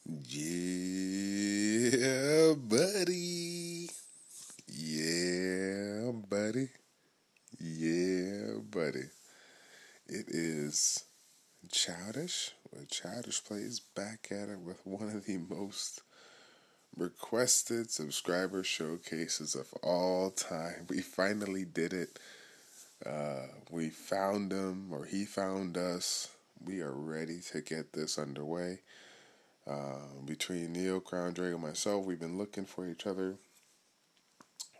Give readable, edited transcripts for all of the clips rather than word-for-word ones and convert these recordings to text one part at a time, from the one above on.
Yeah, buddy. Yeah, buddy. Yeah, buddy. It is Childish with Childish Plays back at it with one of the most requested subscriber showcases of all time. We finally did it. We found him, or he found us. We are ready to get this underway. Between neoCrown, Drake, and myself, we've been looking for each other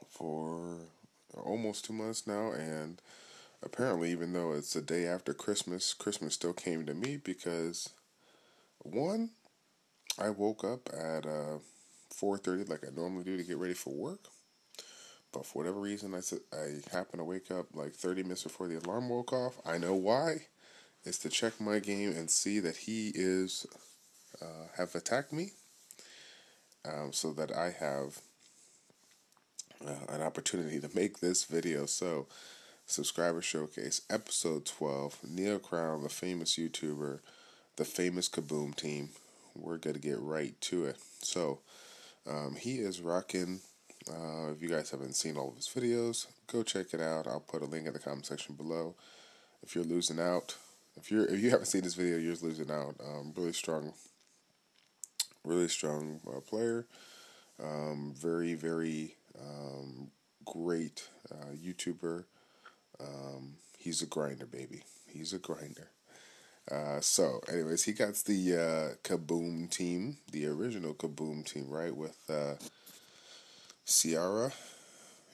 for almost 2 months now, and apparently, even though it's the day after Christmas, Christmas still came to me because one, I woke up at 4:30 like I normally do to get ready for work, but for whatever reason, I happened to wake up like 30 minutes before the alarm woke off. I know why. It's to check my game and see that he is have attacked me, so that I have an opportunity to make this video. So, subscriber showcase episode 12, neoCrown, the famous YouTuber, the famous Kaboom team. We're gonna get right to it. So, he is rocking. If you guys haven't seen all of his videos, go check it out. I'll put a link in the comment section below. If you're losing out, if you haven't seen this video, you're losing out. Really strong player. Very great YouTuber. He's a grinder, baby. He's a grinder. So, anyways, he got the Kaboom team, the original Kaboom team, right? With Ciara,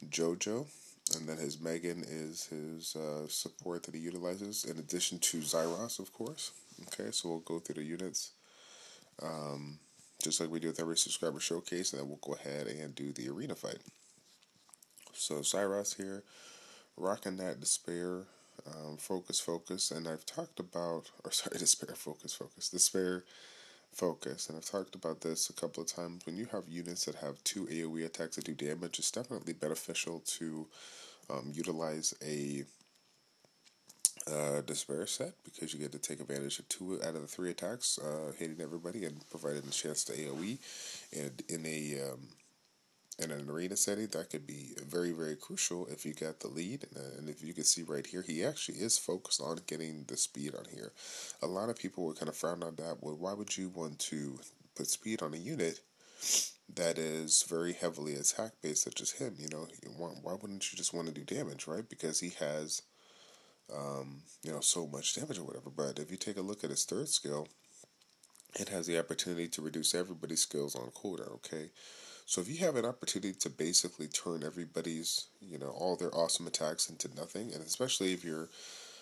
Jojo, and then his Megan is his support that he utilizes, in addition to Zaiross, of course. Okay, so we'll go through the units, just like we do with every subscriber showcase, and then we'll go ahead and do the arena fight. So, Zaiross here, rocking that Despair. Focus, and I've talked about, Despair, Despair, Focus, and I've talked about this a couple of times. When you have units that have 2 AoE attacks that do damage, it's definitely beneficial to utilize a Despair set, because you get to take advantage of 2 out of the 3 attacks, hitting everybody and providing a chance to AoE, and in an arena setting, that could be very crucial if you got the lead. And if you can see right here, he actually is focused on getting the speed on here. A lot of people would kind of frown on that. Well, why would you want to put speed on a unit that is very heavily attack based, such as him? Why wouldn't you just want to do damage, right? Because he has, so much damage or whatever. But if you take a look at his 3rd skill, it has the opportunity to reduce everybody's skills on cooldown, okay? So if you have an opportunity to basically turn everybody's, all their awesome attacks into nothing, and especially if you're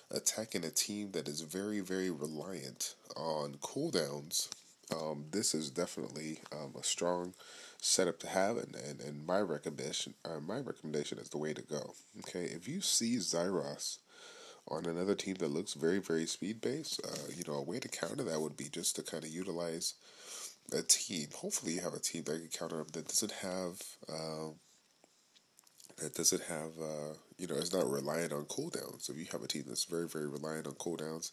attacking a team that is very reliant on cooldowns, this is definitely a strong setup to have, and my recommendation is the way to go. Okay, if you see Zaiross on another team that looks very speed based, a way to counter that would be just to kind of utilize a team. Hopefully, you have a team that can counter them that doesn't have is not reliant on cooldowns. If you have a team that's very reliant on cooldowns,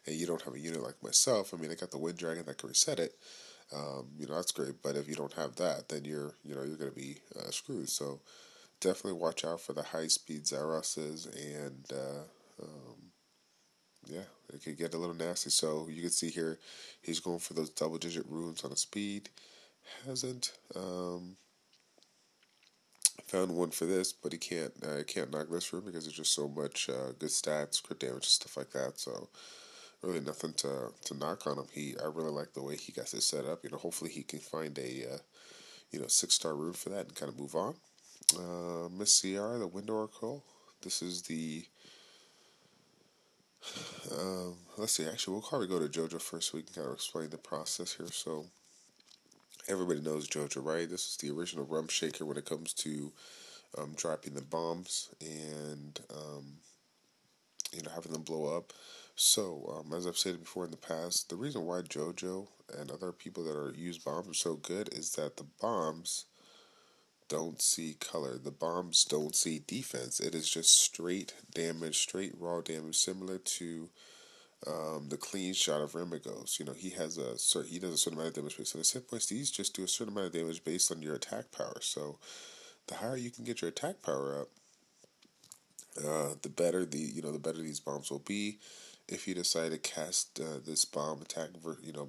and you don't have a unit like myself, I mean, I got the Wind Dragon that can reset it. That's great. But if you don't have that, then you're going to be screwed. So definitely watch out for the high speed Zairosses, and it could get a little nasty. So you can see here, he's going for those double-digit runes on the speed. Hasn't found one for this, but he can't knock this rune because there's just so much good stats, crit damage, stuff like that. So really nothing to knock on him. I really like the way he got this set up. Hopefully he can find a 6-star rune for that and kind of move on. Miss CR, the Wind Oracle. This is the let's see. Actually, we'll probably go to Jojo first, so we can kind of explain the process here. So everybody knows Jojo, right? This is the original rum shaker when it comes to dropping the bombs and having them blow up. So as I've said before in the past, the reason why Jojo and other people that use bombs are so good is that the bombs don't see color. The bombs don't see defense. It is just straight damage, straight raw damage, similar to the clean shot of Ramigos. He has he does a certain amount of damage based on his hit points. These just do a certain amount of damage based on your attack power. So the higher you can get your attack power up, the better the better these bombs will be. If you decide to cast this bomb attack,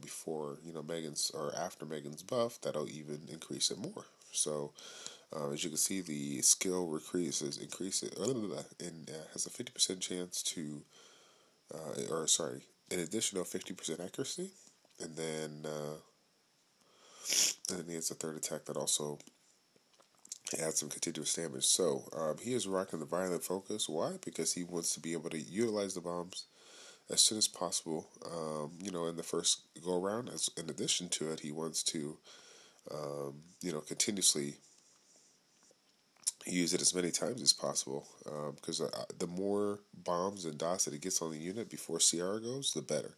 before Megan's or after Megan's buff, that'll even increase it more. So as you can see, the skill increases, and has a 50% chance to, an additional 50% accuracy, and then he has a third attack that also adds some continuous damage. So he is rocking the violent focus. Why? Because he wants to be able to utilize the bombs as soon as possible. In the first go around. As in addition to it, he wants to, continuously use it as many times as possible. Because the more bombs and dots that he gets on the unit before CR goes, the better.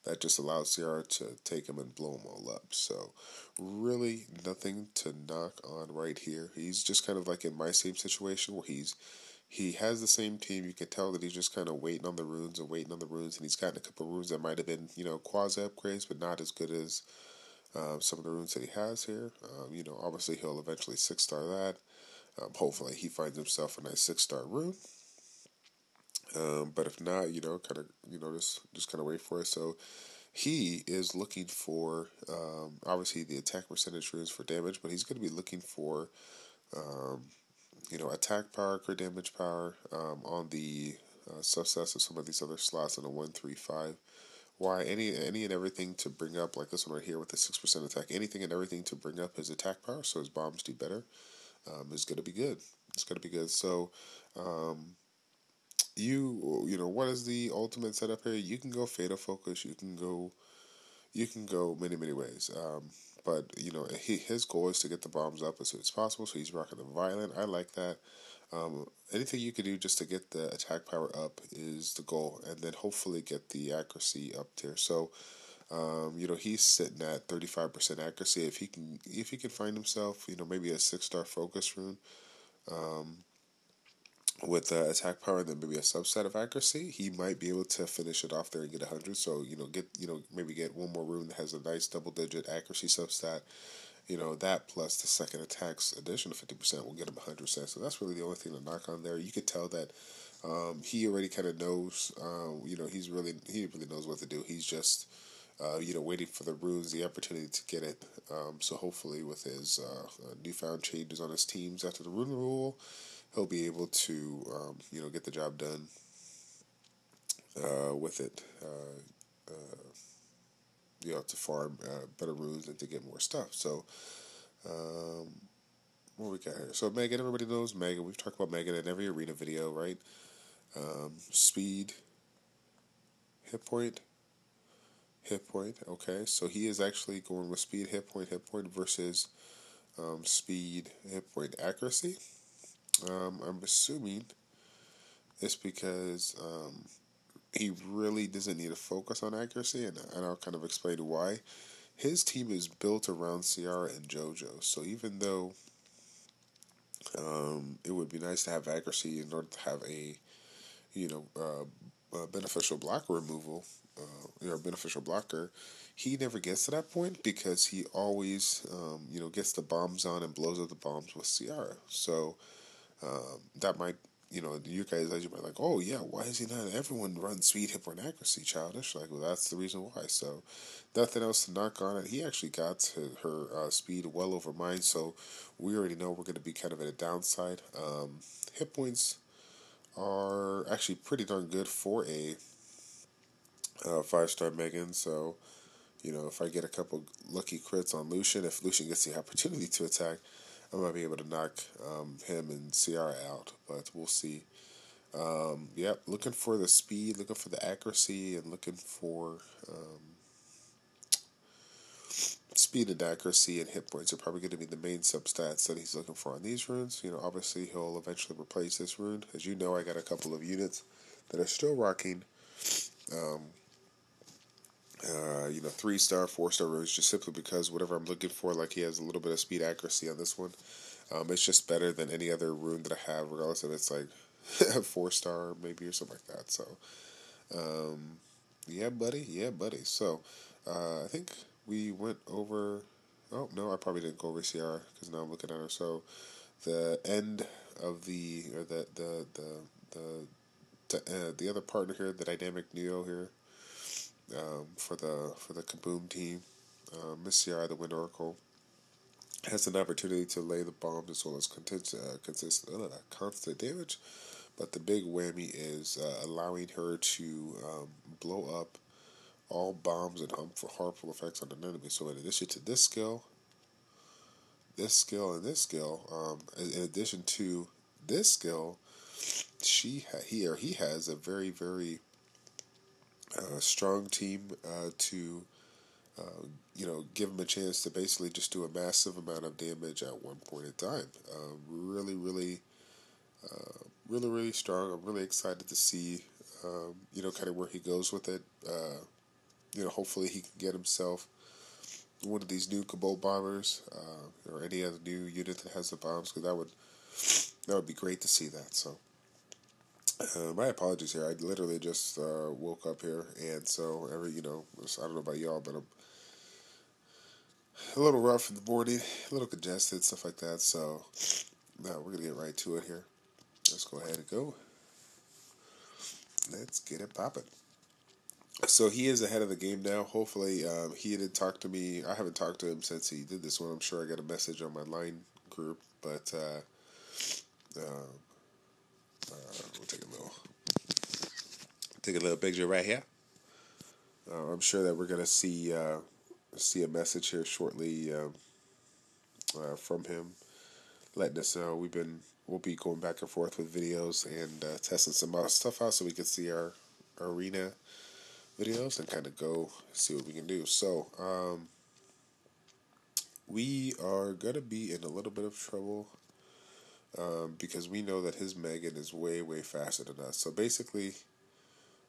That just allows CR to take him and blow them all up. So, really nothing to knock on right here. He's just kind of like in my same situation where he has the same team. You can tell that he's just kind of waiting on the runes and waiting on the runes, and he's gotten a couple of runes that might have been quasi upgrades, but not as good as some of the runes that he has here. Obviously he'll eventually 6-star that. Hopefully he finds himself a nice 6-star rune. But if not, kind of, just kind of wait for it. So he is looking for, obviously the attack percentage runes for damage, but he's going to be looking for, attack power, crit damage power, on the subsets of some of these other slots in a 1-3-5. Why any and everything to bring up, like this one right here with the 6% attack, anything and everything to bring up his attack power, so his bombs do better, is going to be good. It's going to be good. So, what is the ultimate setup here? You can go Fatal Focus. You can go many, many ways. But his goal is to get the bombs up as soon as possible. So he's rocking the Violent. I like that. Anything you can do just to get the attack power up is the goal, and then hopefully get the accuracy up there. So, he's sitting at 35% accuracy. If he can find himself, maybe a 6-star focus rune, with attack power and then maybe a subset of accuracy, he might be able to finish it off there and get 100. So maybe get one more rune that has a nice double-digit accuracy substat. That plus the second attack's additional 50% will get him 100%. So that's really the only thing to knock on there. You could tell that he already kind of knows. He really knows what to do. He's just waiting for the runes, the opportunity to get it. So hopefully, with his newfound changes on his teams after the rune rule, he'll be able to get the job done with it. To farm better runes and to get more stuff. So, what we got here? So Megan, everybody knows Megan. We've talked about Megan in every arena video, right? Speed, hit point. Okay, so he is actually going with speed, hit point versus speed, hit point, accuracy. I'm assuming it's because he really doesn't need to focus on accuracy, and I'll kind of explain why. His team is built around Ciara and Jojo, so even though it would be nice to have accuracy in order to have a beneficial block removal, beneficial blocker, he never gets to that point because he always gets the bombs on and blows up the bombs with Ciara. So that might, you guys might be like, oh yeah, why is he not? Everyone runs speed, hit point, accuracy, childish. Like, well, that's the reason why. So nothing else to knock on it. He actually got to her speed well over mine, so we already know we're going to be kind of at a downside. Hit points are actually pretty darn good for a 5-star Megan. So if I get a couple lucky crits on Lucian, if Lucian gets the opportunity to attack, I might be able to knock him and Ciara out, but we'll see. Looking for the speed, looking for the accuracy, and looking for speed and accuracy and hit points are probably going to be the main substats that he's looking for on these runes. Obviously he'll eventually replace this rune. As you know, I got a couple of units that are still rocking 3-star, 4-star runes, just simply because whatever I'm looking for, like he has a little bit of speed accuracy on this one. It's just better than any other rune that I have, regardless if it's like 4-star maybe or something like that. So, Yeah, buddy. Yeah, buddy. So, I think we went over. Oh no, I probably didn't go over CR because now I'm looking at her. So, the end of the other partner here, the dynamic Neo here, for the Kaboom team, Miss CR, the Wind Oracle, has an opportunity to lay the bombs as well as constant damage. But the big whammy is allowing her to blow up all bombs and harmful effects on an enemy. So in addition to and this skill, in addition to this skill, he has a very strong team to give him a chance to basically just do a massive amount of damage at one point in time. Really strong. I'm really excited to see kind of where he goes with it. Hopefully he can get himself one of these new Cabal bombers, or any other new unit that has the bombs, because that would be great to see that. So, my apologies here. I literally just woke up here, and so I don't know about y'all, but I'm a little rough in the morning, a little congested, stuff like that. So, now we're gonna get right to it here. Let's go ahead and go. Let's get it popping. So he is ahead of the game now. Hopefully, he did talk to me. I haven't talked to him since he did this one. I'm sure I got a message on my line group, but we'll take a little picture right here. I'm sure that we're gonna see a message here shortly from him, letting us know we'll be going back and forth with videos and testing some stuff out so we can see our arena videos and kind of go see what we can do. So, we are gonna be in a little bit of trouble because we know that his Megan is way faster than us. So basically,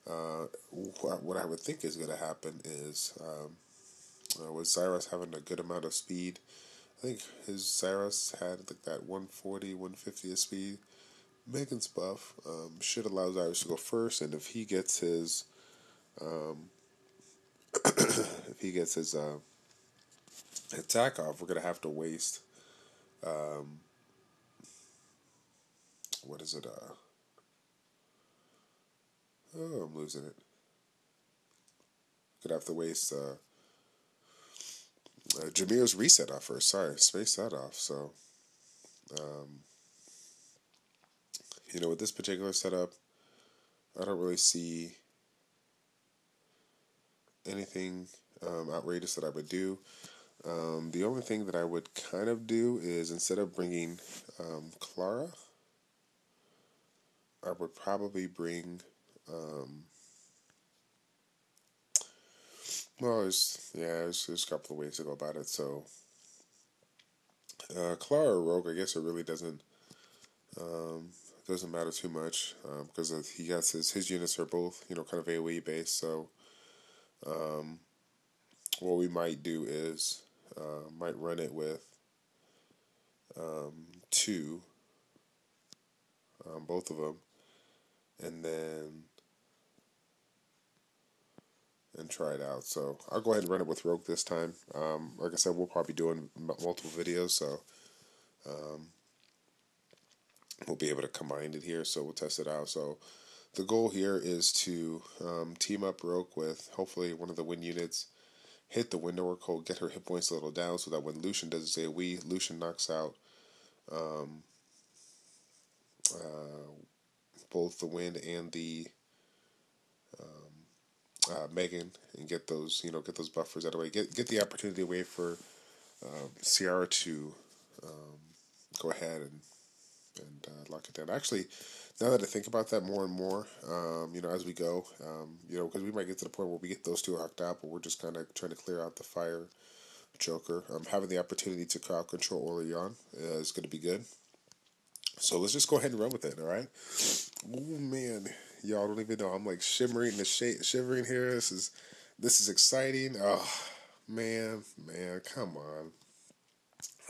what I would think is gonna happen is with Zaiross having a good amount of speed. I think his Zaiross had like that 140, 150 of speed. Megan's buff should allow Zaiross to go first, and if he gets his if he gets his attack off, we're gonna have to waste what is it? Oh, I'm losing it. Gonna have to waste Jameer's reset off first. Sorry, space that off. So, um, with this particular setup, I don't really see anything outrageous that I would do. The only thing that I would kind of do is instead of bringing Clara, I would probably bring. Well, there's a couple of ways to go about it. So, Clara or Rogue, I guess it really doesn't matter too much because he has his units are both kind of AOE based. So, what we might do is might run it with two, both of them, and then and try it out. So I'll go ahead and run it with Rogue this time. Like I said, we'll probably be doing multiple videos, so we'll be able to combine it here. So we'll test it out. So the goal here is to team up Rogue with hopefully one of the win units, hit the Wind Oracle, get her hit points a little down so that when Lucian does his AoE, Lucian knocks out both the Wind and the Megan, and get those buffers out of the way. Get the opportunity away for Ciara to go ahead and lock it down. Actually, now that I think about that more and more, as we go, because we might get to the point where we get those two hooked out, but we're just kind of trying to clear out the fire Joker. Having the opportunity to crowd control early on is going to be good. So let's just go ahead and run with it, all right? Oh man, y'all don't even know. I'm like shivering here. This is exciting. Oh man, come on.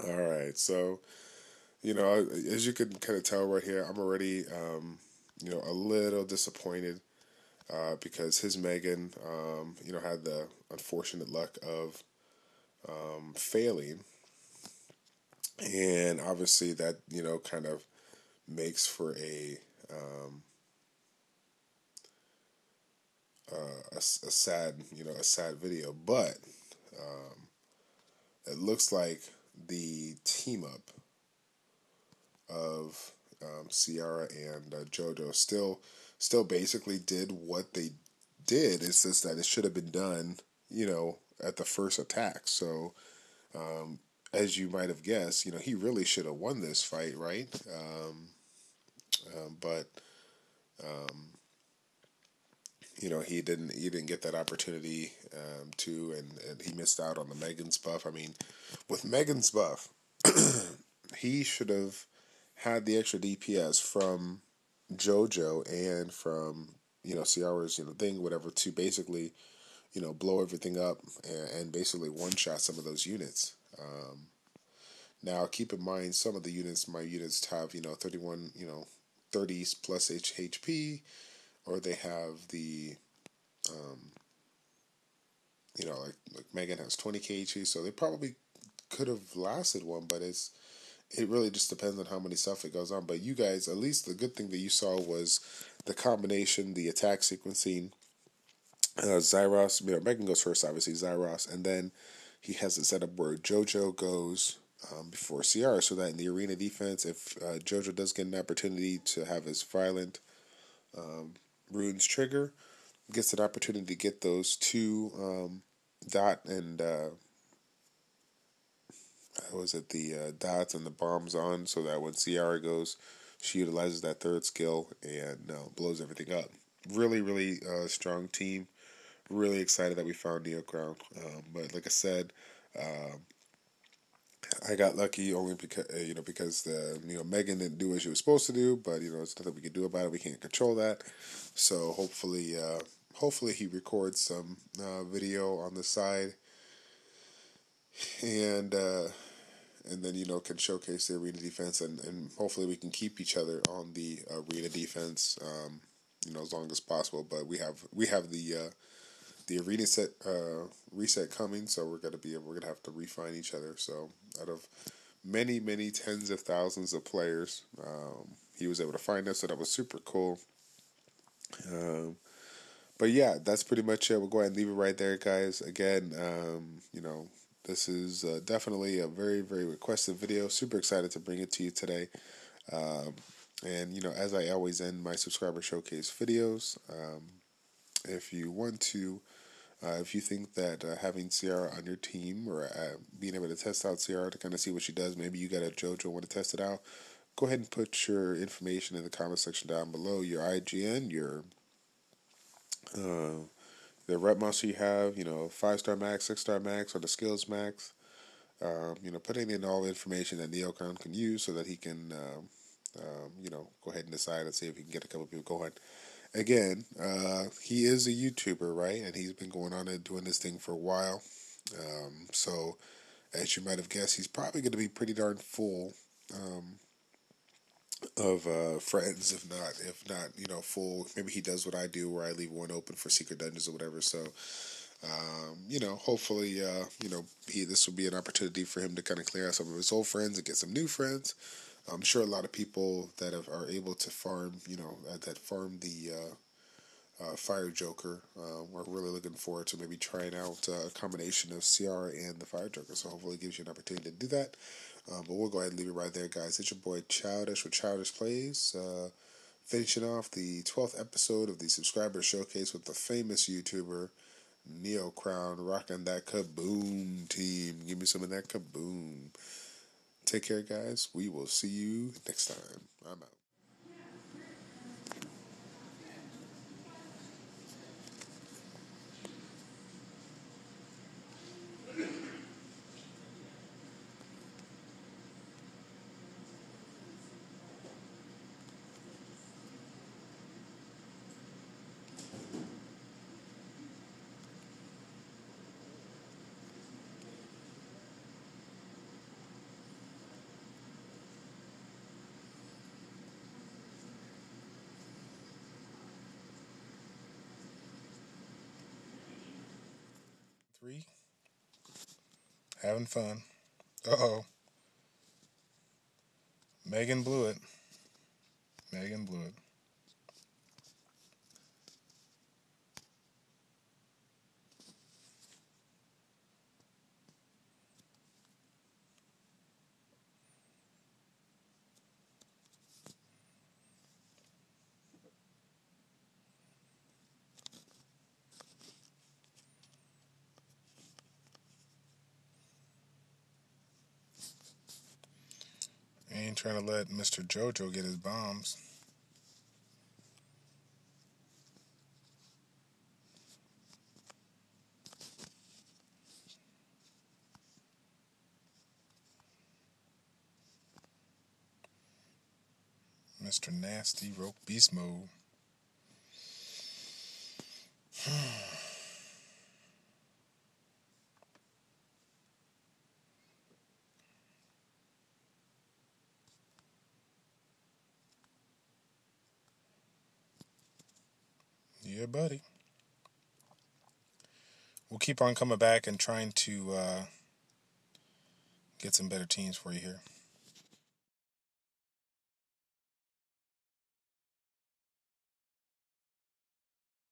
All right, so as you can kind of tell right here, I'm already a little disappointed because his Megan, had the unfortunate luck of failing, and obviously that kind of makes for a sad a sad video, but it looks like the team up of Ciara and Jojo still basically did what they did. It's just that it should have been done, at the first attack. So, as you might have guessed, he really should have won this fight, right? But he didn't get that opportunity to, and he missed out on the Megan's buff. I mean, with Megan's buff, he should have had the extra DPS from Jojo and from Ciara's thing, whatever, to basically blow everything up and basically one shot some of those units. Now keep in mind, some of my units have 31 30s plus HP, or they have the like Megan has 20 kg, so they probably could have lasted one, but it really just depends on how many stuff it goes on. But you guys, at least the good thing that you saw was the combination, the attack sequencing. Zaiross, Megan goes first, obviously Zaiross, and then he has it set up where Jojo goes before Ciara, so that in the arena defense, if Jojo does get an opportunity to have his violent runes trigger, gets an opportunity to get those two dot and the dots and the bombs on, so that when Ciara goes, she utilizes that third skill and blows everything up. Really, really strong team. Really excited that we found neoCrown. But like I said, I got lucky only because the Megan didn't do what she was supposed to do. But there's nothing we can do about it. We can't control that. So hopefully he records some video on the side, and then can showcase the arena defense, and hopefully we can keep each other on the arena defense as long as possible. But we have the arena set reset coming, so we're gonna have to refine each other. So out of many tens of thousands of players, he was able to find us, so that was super cool. But yeah, that's pretty much it. We'll go ahead and leave it right there, guys. Again, this is definitely a very, very requested video. Super excited to bring it to you today. And as I always end my subscriber showcase videos, if you want to, if you think that having Ciara on your team, or being able to test out Ciara to kind of see what she does, maybe you got a Jojo, want to test it out, go ahead and put your information in the comment section down below, your IGN, your the rep monster you have, 5-star max, 6-star max, or the skills max. Putting in all the information that neoCrown can use, so that he can, go ahead and decide and see if he can get a couple of people going. Again, he is a YouTuber, right? And he's been going on and doing this thing for a while. So, as you might have guessed, he's probably going to be pretty darn full of friends, if not full. Maybe he does what I do, where I leave one open for secret dungeons or whatever. So hopefully this will be an opportunity for him to kind of clear out some of his old friends and get some new friends. I'm sure a lot of people that are able to farm, that farm the Fire Joker, we're really looking forward to maybe trying out a combination of Ciara and the Fire Joker. So hopefully it gives you an opportunity to do that. But we'll go ahead and leave it right there, guys. It's your boy Childish with ChildishPlays, finishing off the 12th episode of the subscriber showcase with the famous YouTuber neoCrown, rocking that kaboom team. Give me some of that kaboom. Take care, guys. We will see you next time. I'm out. 3. Having fun. Uh-oh. Megan blew it. Megan blew it. Ain't trying to let Mr. Jojo get his bombs. Mr. Nasty Rope Beast Mode. Yeah, buddy. We'll keep on coming back and trying to get some better teams for you here.